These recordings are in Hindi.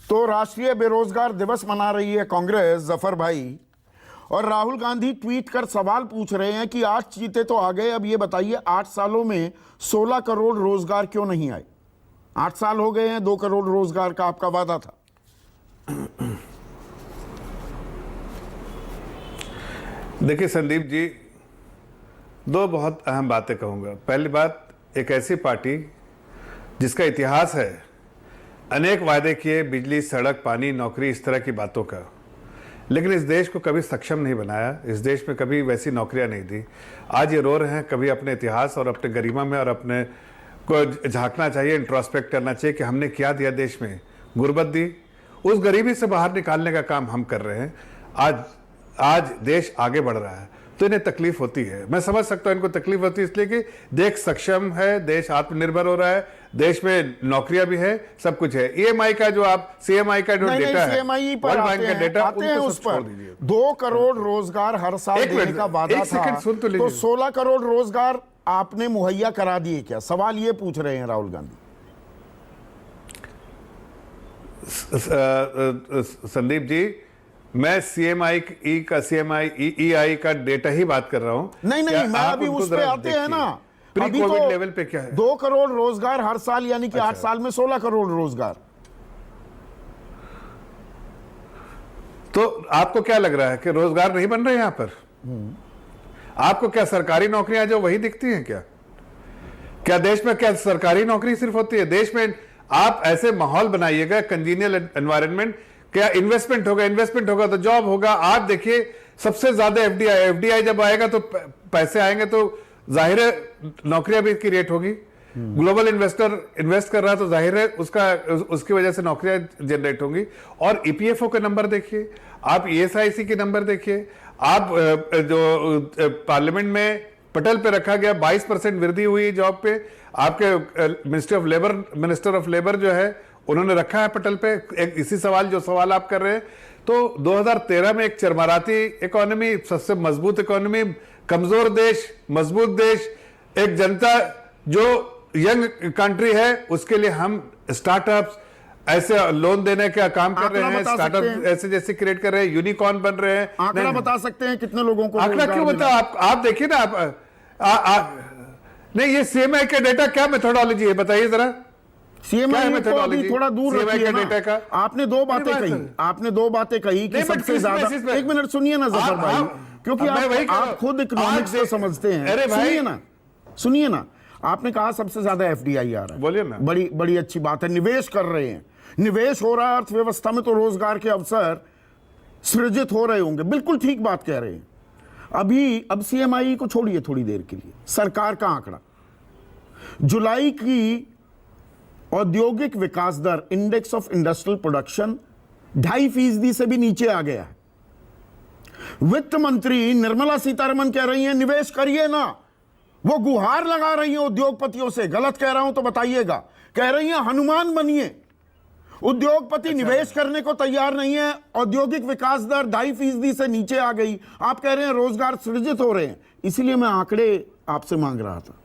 तो राष्ट्रीय बेरोजगार दिवस मना रही है कांग्रेस, जफर भाई, और राहुल गांधी ट्वीट कर सवाल पूछ रहे हैं कि 8 चीते तो आ गए, अब ये बताइए 8 सालों में 16 करोड़ रोजगार क्यों नहीं आए? 8 साल हो गए हैं, 2 करोड़ रोजगार का आपका वादा था। देखिए संदीप जी, दो बहुत अहम बातें कहूंगा। पहली बात, एक ऐसी पार्टी जिसका इतिहास है अनेक वायदे किए, बिजली, सड़क, पानी, नौकरी, इस तरह की बातों का, लेकिन इस देश को कभी सक्षम नहीं बनाया, इस देश में कभी वैसी नौकरियां नहीं दी। आज ये रो रहे हैं। कभी अपने इतिहास और अपने गरिमा में और अपने को झांकना चाहिए, इंट्रोस्पेक्ट करना चाहिए कि हमने क्या दिया देश में। गुर्बत दी, उस गरीबी से बाहर निकालने का काम हम कर रहे हैं। आज देश आगे बढ़ रहा है तो इन्हें तकलीफ होती है। मैं समझ सकता हूं इनको तकलीफ होती है, इसलिए कि देश सक्षम है, देश आत्मनिर्भर हो रहा है, देश में नौकरियां भी है, सब कुछ है। ईएमआई का जो आप सीएमआई का जो डेटा है, वर्ल्ड बैंक का डेटा, उनको सब छोड़ दीजिए। 2 करोड़ रोजगार हर साल देने का वादा था, तो 16 करोड़ रोजगार आपने मुहैया करा दिए क्या? सवाल ये पूछ रहे हैं राहुल गांधी। संदीप जी, मैं सीएमआई ई का डेटा ही बात कर रहा हूं। नहीं, मैं अभी उस पे आते हैं ना। प्री कोविड लेवल पे क्या है? 2 करोड़ रोजगार हर साल, यानी कि 8 साल में 16 करोड़ रोजगार। तो आपको क्या लग रहा है कि रोजगार नहीं बन रहे यहां पर? आपको क्या सरकारी नौकरियां जो वही दिखती हैं क्या? क्या देश में क्या सरकारी नौकरी सिर्फ होती है? देश में आप ऐसे माहौल बनाइएगा, कंजीनियल एनवायरनमेंट, क्या इन्वेस्टमेंट होगा तो जॉब होगा। आप देखिए सबसे ज्यादा एफडीआई जब आएगा तो पैसे आएंगे, तो जाहिर है नौकरियां भी क्रिएट होगी। ग्लोबल इन्वेस्टर इन्वेस्ट कर रहा है तो जाहिर है उसकी वजह से नौकरियां जनरेट होंगी। और ईपीएफओ के नंबर देखिए, आप ईएसआईसी के नंबर देखिए, आप जो पार्लियामेंट में पटल पे रखा गया 22% वृद्धि हुई जॉब पे। आपके मिनिस्टर ऑफ लेबर जो है उन्होंने रखा है पटल पे इसी जो सवाल आप कर रहे हैं। तो 2013 में एक चरमराती इकोनॉमी, सबसे मजबूत इकोनॉमी, कमजोर देश, मजबूत देश, एक जनता जो यंग कंट्री है, उसके लिए हम स्टार्टअप्स ऐसे लोन देने का काम कर रहे हैं, स्टार्टअप ऐसे जैसे क्रिएट कर रहे हैं, यूनिकॉर्न बन रहे हैं। आंकड़ा बता सकते हैं कितने लोगों को? आंकड़ा क्यों बताओ? आप देखिए ना, नहीं, ये सीएमआई का डेटा क्या मेथोडोलॉजी है बताइए जरा। सीएमआई को अभी थोड़ा दूर रखिए ना। आपने 2 बातें कही कि सबसे ज्यादा। एक मिनट सुनिए ना जफर भाई, क्योंकि आप खुद इकोनॉमिक्स को समझते हैं। सुनिए ना, आपने कहा सबसे ज्यादा एफडीआई आ रहा है, बोलिए ना। बड़ी अच्छी बात है, निवेश कर रहे हैं, निवेश हो रहा है अर्थव्यवस्था में, तो रोजगार के अवसर सृजित हो रहे होंगे। बिल्कुल ठीक बात कह रहे हैं। अब सीएमआई को छोड़िए थोड़ी देर के लिए। सरकार का आंकड़ा, जुलाई की औद्योगिक विकास दर, इंडेक्स ऑफ इंडस्ट्रियल प्रोडक्शन 2.5% से भी नीचे आ गया है। वित्त मंत्री निर्मला सीतारमण कह रही हैं निवेश करिए ना, वो गुहार लगा रही हैं उद्योगपतियों से। गलत कह रहा हूं तो बताइएगा। कह रही हैं हनुमान बनिए। उद्योगपति निवेश करने को तैयार नहीं है। औद्योगिक विकास दर 2.5% से नीचे आ गई। आप कह रहे हैं रोजगार सृजित हो रहे हैं, इसीलिए मैं आंकड़े आपसे मांग रहा था।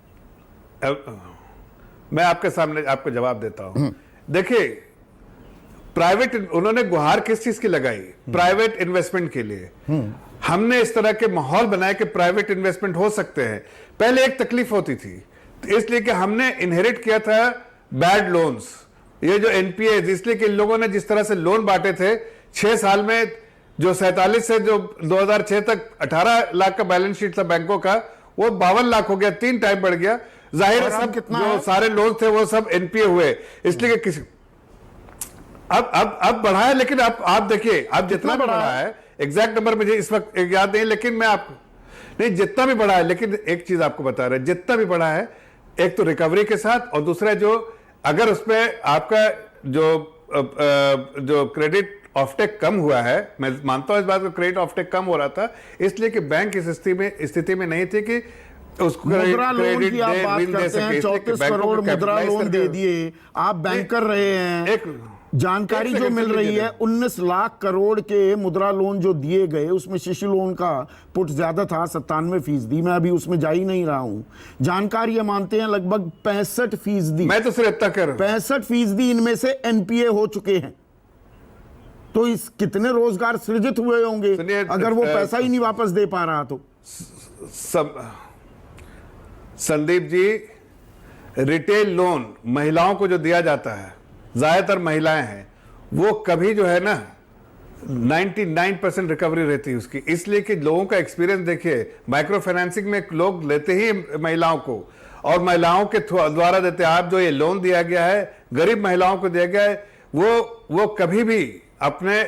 मैं आपके सामने आपको जवाब देता हूं। देखिए, प्राइवेट, उन्होंने गुहार किस चीज की लगाई? प्राइवेट इन्वेस्टमेंट के लिए। हमने इस तरह के माहौल बनाया कि प्राइवेट इन्वेस्टमेंट हो सकते हैं। पहले एक तकलीफ होती थी, इसलिए कि हमने इनहेरिट किया था बैड लोन्स, ये जो एनपीए, इसलिए कि लोगों ने जिस तरह से लोन बांटे थे 6 साल में, जो 47 से जो 2006 तक 18 लाख का बैलेंस शीट था बैंकों का, वो 52 लाख हो गया, 3 टाइम बढ़ गया। जाहिर है सब जो सारे लोग थे वो सब एनपीए हुए, इसलिए किसी अब बढ़ा है। लेकिन आप देखिए, अब जितना भी बढ़ा है, एग्जैक्ट नंबर मुझे इस वक्त याद नहीं, लेकिन मैं आपको नहीं, जितना भी बढ़ा है, लेकिन एक चीज आपको बता रहे हैं, जितना भी बढ़ा है, एक तो रिकवरी के साथ, और दूसरा जो अगर उसमें आपका जो क्रेडिट ऑफटेक कम हुआ है, मैं मानता हूं इस बात को, क्रेडिट ऑफटेक कम हो रहा था इसलिए कि बैंक इस स्थिति में नहीं थी कि उसको मुद्रा लोन की आप बात करते हैं। 34 करोड़ मुद्रा लोन दे दिए, आप बैंक कर रहे हैं। एक जानकारी जो मिल रही है, 19 लाख करोड़ के मुद्रा लोन जो दिए गए, उसमें शिशु लोन का पुट ज्यादा था, 97%। मैं अभी उसमें जा ही नहीं रहा हूं। जानकारी ये मानते हैं लगभग 65%। मैं तो सिर्फ इतना कह रहा हूं, 65% इनमें से एनपीए हो चुके हैं। तो इस कितने रोजगार सृजित हुए होंगे सुनिए, अगर वो पैसा ही नहीं वापस दे पा रहा तो। संदीप जी, रिटेल लोन महिलाओं को जो दिया जाता है, ज्यादातर महिलाएं हैं, वो कभी जो है ना 99% रिकवरी रहती है उसकी, इसलिए कि लोगों का एक्सपीरियंस देखिए, माइक्रो फाइनेंसिंग में लोग लेते ही महिलाओं को, और महिलाओं के द्वारा देते हैं। आप जो ये लोन दिया गया है गरीब महिलाओं को दिया गया है, वो कभी भी अपने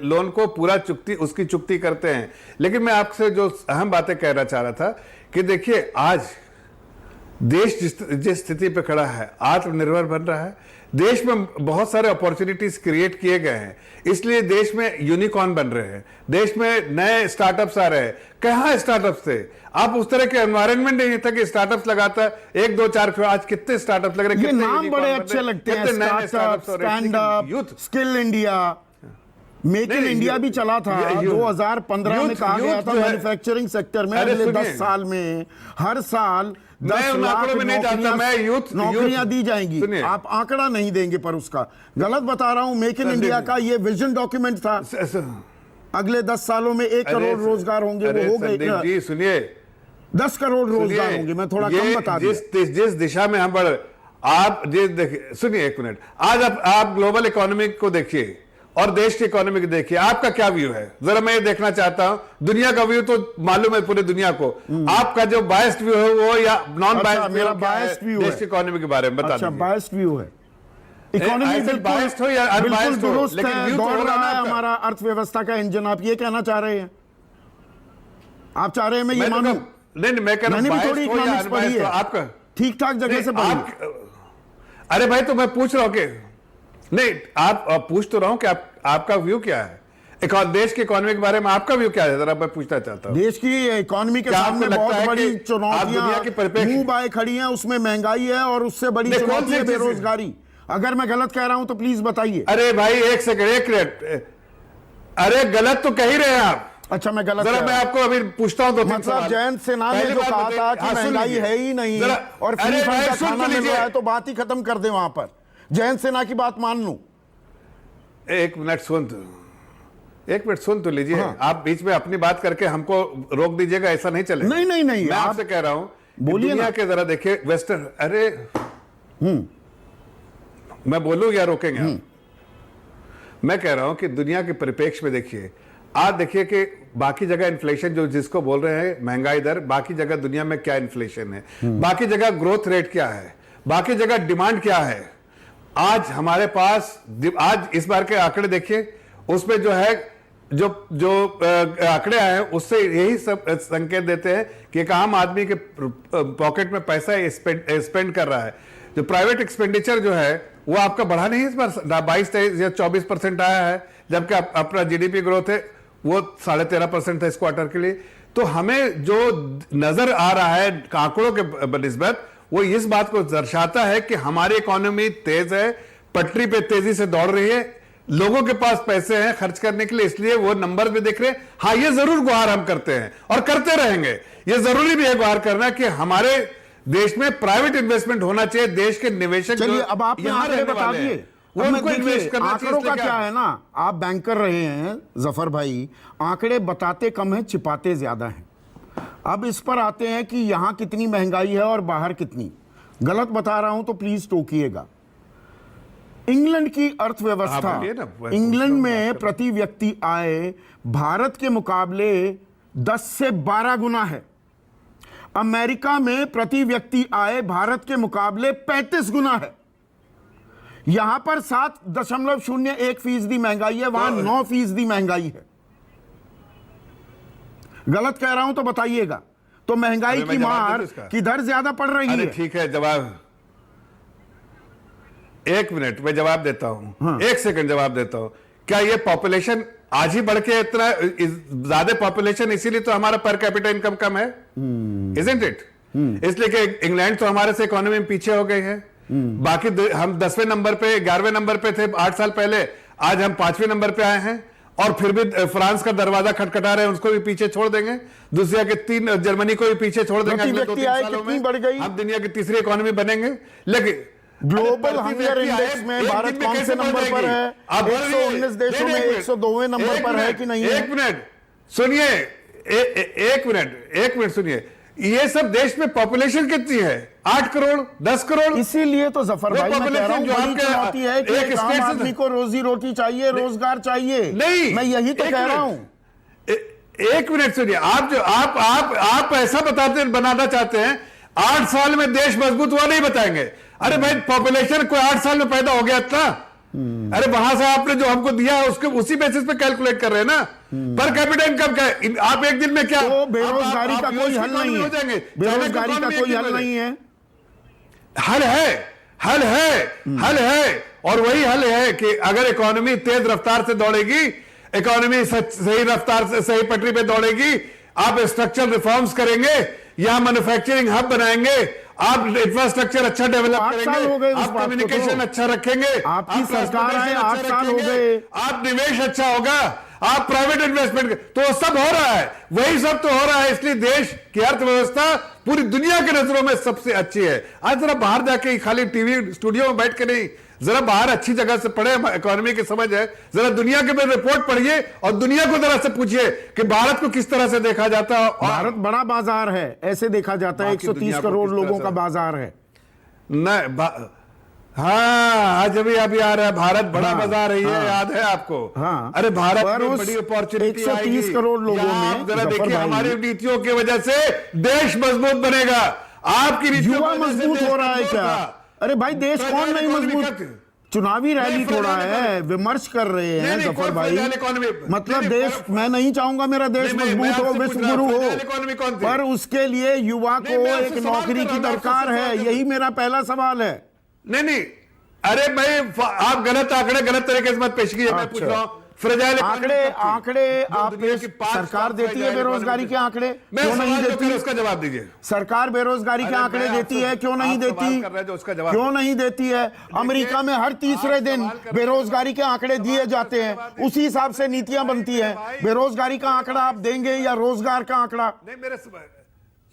लोन को पूरा उसकी चुकती करते हैं। लेकिन मैं आपसे जो अहम बातें कहना चाह रहा था कि देखिए, आज देश जिस स्थिति पे खड़ा है, आत्मनिर्भर बन रहा है, देश में बहुत सारे अपॉर्चुनिटीज क्रिएट किए गए हैं, इसलिए देश में यूनिकॉर्न बन रहे हैं, देश में नए स्टार्टअप्स आ रहे हैं। कहाँ स्टार्टअप्स थे? आप उस तरह के एनवायरनमेंट नहीं था कि स्टार्टअप्स लगाता, 1 2 4, आज कितने स्टार्टअप लग रहे हैं, ये नाम बड़े अच्छे लगते हैं, startup, stand up, skill India, make in India भी चला था 2015 में, कहा गया था मैन्युफैक्चरिंग सेक्टर में अगले 10 साल में हर साल 10 लाख नौकरियां दी जाएंगी। आप आंकड़ा नहीं देंगे पर उसका गलत बता रहा हूं। मेक इन इंडिया का ये विजन डॉक्यूमेंट था, अगले 10 सालों में 1 करोड़ रोजगार होंगे, वो हो गए। सुनिए, 10 करोड़ रोजगार होंगे, मैं थोड़ा कम बता दूं। जिस दिशा में हम बढ़, आप देखिए, सुनिए 1 मिनट, आज आप ग्लोबल इकोनॉमी को देखिए और देश की इकोनॉमी को देखिए, आपका क्या व्यू है? जरा मैं ये देखना चाहता हूं। दुनिया का व्यू तो मालूम है पूरी दुनिया को, आपका जो बायस्ड व्यू है वो या नॉन बायस्ड? मेरा बायस्ड व्यू है देश की इकोनॉमी के बारे में बता दीजिए। बायस्ड व्यू है, इकोनॉमी बायस्ड हो या अनबायस्ड हो, लेकिन व्यू दौड़ रहा है हमारा अर्थव्यवस्था का इंजन। आप ये कहना चाह रहे हैं? आप चाह रहे हैं मैं ये मानूं? नहीं, मैं कह रहा हूं थोड़ी इकोनॉमिक्स पढ़ी है, आपका ठीक ठाक जगह से पढ़ी। अरे भाई, तो मैं पूछ रहा हूं कि नहीं, आप पूछ तो रहा हूं कि आपका व्यू क्या है देश की इकोनॉमी के बारे में? आपका व्यू क्या है, जरा मैं पूछना चाहता हूं। देश की इकोनॉमी के सामने बहुत बड़ी चुनौतियां मुंह बाए खड़ी हैं, उसमें महंगाई है और उससे बड़ी चुनौती है बेरोजगारी। अगर मैं गलत कह रहा हूं तो प्लीज बताइए। अरे भाई, 1 सेकंड, 1 मिनट, अरे गलत तो कह ही रहे हैं आप। अच्छा, मैं गलत जरा मैं आपको अभी पूछता हूं। मतलब जयंत सिन्हा ने जो कहा था कि महंगाई है ही नहीं और फ्री फंड का खाना मिल रहा है, तो बात ही खत्म कर दे वहां पर। जयंत सिन्हा की बात मान लूं। 1 मिनट सुन तो लीजिए। हाँ। आप बीच में अपनी बात करके हमको रोक दीजिएगा, ऐसा नहीं चलेगा। नहीं, मैं आपसे कह रहा हूं, बोलिए दुनिया के जरा देखिए वेस्टर्न। अरे मैं बोलूं या रोकेंगे आप? मैं कह रहा हूं कि दुनिया के परिप्रेक्ष्य में देखिए, आज देखिए कि बाकी जगह इन्फ्लेशन जो जिसको बोल रहे हैं महंगाई दर, बाकी जगह दुनिया में क्या इन्फ्लेशन है, बाकी जगह ग्रोथ रेट क्या है, बाकी जगगह डिमांड क्या है। आज हमारे पास, आज इस बार के आंकड़े देखिए, उसमें जो है जो आंकड़े आए हैं उससे यही सब संकेत देते हैं कि एक आम आदमी के पॉकेट में पैसा स्पेंड कर रहा है। जो प्राइवेट एक्सपेंडिचर जो है वो आपका बढ़ा नहीं इस बार, 22 या 24% आया है, जबकि अपना जीडीपी ग्रोथ है वो 13.5% था इस क्वार्टर के लिए। तो हमें जो नजर आ रहा है आंकड़ों के बनिस्बत, वो इस बात को दर्शाता है कि हमारी इकोनॉमी तेज है, पटरी पे तेजी से दौड़ रही है, लोगों के पास पैसे हैं खर्च करने के लिए, इसलिए वो नंबर भी दिख रहे हैं। हाँ, ये जरूर गुहार हम करते हैं और करते रहेंगे। ये जरूरी भी है गुहार करना कि हमारे देश में प्राइवेट इन्वेस्टमेंट होना चाहिए, देश के निवेशक। चलिए, अब आप आंकड़े बता दिए, उनको इन्वेस्ट करना चाहिए। आंकड़ों का क्या है ना, आप बैंकर रहे हैं जफर भाई, आंकड़े बताते कम है, छिपाते ज्यादा हैं। अब इस पर आते हैं कि यहां कितनी महंगाई है और बाहर कितनी। गलत बता रहा हूं तो प्लीज टोकिएगा। इंग्लैंड की अर्थव्यवस्था, इंग्लैंड में प्रति व्यक्ति आय भारत के मुकाबले 10 से 12 गुना है। अमेरिका में प्रति व्यक्ति आय भारत के मुकाबले 35 गुना है। यहां पर 7.01% महंगाई है, वहां 9% महंगाई है। गलत कह रहा हूं तो बताइएगा। तो महंगाई की मार किधर ज्यादा पड़ रही है? ठीक है, जवाब 1 मिनट में जवाब देता हूं। हाँ। 1 सेकंड जवाब देता हूं। क्या ये पॉपुलेशन आज ही बढ़ के इतना ज्यादा पॉपुलेशन, इसीलिए तो हमारा पर कैपिटा इनकम कम है, इजंट इट? इसलिए कि इंग्लैंड तो हमारे से इकोनॉमी में पीछे हो गई है। बाकी हम 10वें नंबर पे, 11वें नंबर पे थे 8 साल पहले, आज हम 5वें नंबर पे आए हैं और फिर भी फ्रांस का दरवाजा खटखटा रहे हैं, उसको भी पीछे छोड़ देंगे। दूसरा के 3 जर्मनी को भी पीछे छोड़ देंगे। अगले 2-3 सालों में हम दुनिया की तीसरी इकोनॉमी बनेंगे। लेकिन ग्लोबल हंगर इंडेक्स में भारत कौन से नंबर पर है? 119 देशों में 102वें नंबर पर है कि नहीं है? एक मिनट सुनिए, एक मिनट सुनिए, ये सब देश में पॉपुलेशन कितनी है? 8 करोड़ 10 करोड़। इसीलिए तो जफर भाई मैं कह रहा हूं, जो बड़ी आपके चुनौती है कि एक आम आदमी को रोजी रोटी चाहिए, रोजगार चाहिए। नहीं, मैं यही तो कह रहा हूं। एक मिनट सुनिए, आप ऐसा बनाना चाहते हैं 8 साल में देश मजबूत हुआ, नहीं बताएंगे। अरे भाई पॉपुलेशन कोई 8 साल में पैदा हो गया इतना? अरे वहां से आपने जो हमको दिया है उसके उसी बेसिस पे कैलकुलेट कर रहे हैं ना। पर कैपिटा इनकम क्या है? आप एक दिन में क्या तो बेरोजगारी का कोई हल नहीं हो है, जाएंगे? बेरोजगारी का कोई हल नहीं है। हल है और वही हल है कि अगर इकोनॉमी तेज रफ्तार से दौड़ेगी, इकोनॉमी सही रफ्तार से सही पटरी पे दौड़ेगी, आप स्ट्रक्चरल रिफॉर्म्स करेंगे, यहां मैन्युफैक्चरिंग हब बनाएंगे, आप इंफ्रास्ट्रक्चर अच्छा डेवलप करेंगे, आप कम्युनिकेशन अच्छा रखेंगे, आपकी सरकार है, 8 साल हो गए, आप निवेश अच्छा होगा, आप प्राइवेट इन्वेस्टमेंट, तो सब हो रहा है, वही सब तो हो रहा है। इसलिए देश की अर्थव्यवस्था पूरी दुनिया की नजरों में सबसे अच्छी है। आज जरा बाहर जाके खाली टीवी स्टूडियो में बैठ के नहीं, जरा बाहर अच्छी जगह से पढ़े, इकोनॉमी की समझ है, जरा दुनिया के में रिपोर्ट पढ़िए और दुनिया को जरा से पूछिए कि भारत को किस तरह से देखा जाता है। भारत बड़ा बाजार है, ऐसे देखा जाता है, 130 करोड़ लोगों का बाजार है। नहीं, हाँ, आज अभी आ रहा है भारत बड़ा बाजार है, ये याद है आपको? हाँ, अरे भारत में बड़ी अपॉर्चुनिटी 130 करोड़ लोगों में, जरा देखिए हमारी नीतियों की वजह से देश मजबूत बनेगा। आपकी नीतियों युवा मजबूत हो रहा है क्या? अरे भाई देश कौन नहीं मजबूत? चुनावी रैली थोड़ा है, विमर्श कर रहे हैं जफर भाई। मतलब देश, मैं नहीं चाहूंगा मेरा देश मजबूत हो, विश्व गुरु हो, पर उसके लिए युवा को एक नौकरी की दरकार है। यही मेरा पहला सवाल है। नहीं, अरे भाई आप गलत आंकड़े गलत तरीके से मत पेश कीजिए। मैं पूछ रहा हूं आंकड़े आप सरकार देती है बेरोजगारी के आंकड़े, क्यों नहीं देती? उसका जवाब दीजिए। सरकार बेरोजगारी के आंकड़े देती है, क्यों नहीं देती? क्यों नहीं देती है? अमेरिका में हर तीसरे दिन बेरोजगारी के आंकड़े दिए जाते हैं, उसी हिसाब से नीतियां बनती हैं। बेरोजगारी का आंकड़ा आप देंगे या रोजगार का आंकड़ा? नहीं, मेरे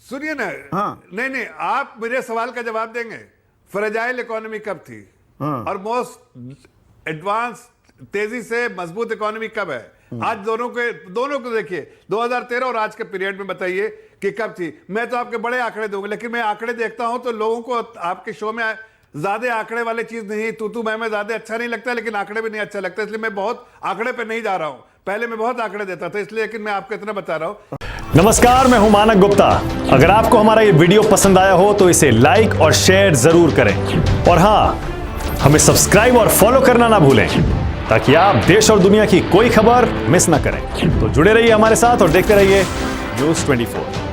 सुनिए ना। हाँ, नहीं, आप मेरे सवाल का जवाब देंगे। फ्रेजाइल इकोनॉमी कब थी और मोस्ट एडवांस तेजी से मजबूत इकोनॉमी कब है? आज दोनों को देखिए, 2013 और आज के पीरियड में बताइए कि कब थी। मैं तो आपके बड़े आंकड़े दूंगा, लेकिन मैं आंकड़े देखता हूं तो लोगों को आपके शो में ज्यादा आंकड़े वाली चीज नहीं, तू मैं ज्यादा अच्छा नहीं लगता, लेकिन आंकड़े भी नहीं अच्छा लगता, इसलिए मैं बहुत आंकड़े पे नहीं जा रहा हूं। पहले मैं बहुत आंकड़े देता था, इसलिए, लेकिन मैं आपको इतना बता रहा हूं। नमस्कार, मैं हूं मानक गुप्ता। अगर आपको हमारा ये वीडियो पसंद आया हो तो इसे लाइक और शेयर जरूर करें, और हां, हमें सब्सक्राइब और फॉलो करना ना भूलें, ताकि आप देश और दुनिया की कोई खबर मिस ना करें। तो जुड़े रहिए हमारे साथ और देखते रहिए न्यूज़ 24।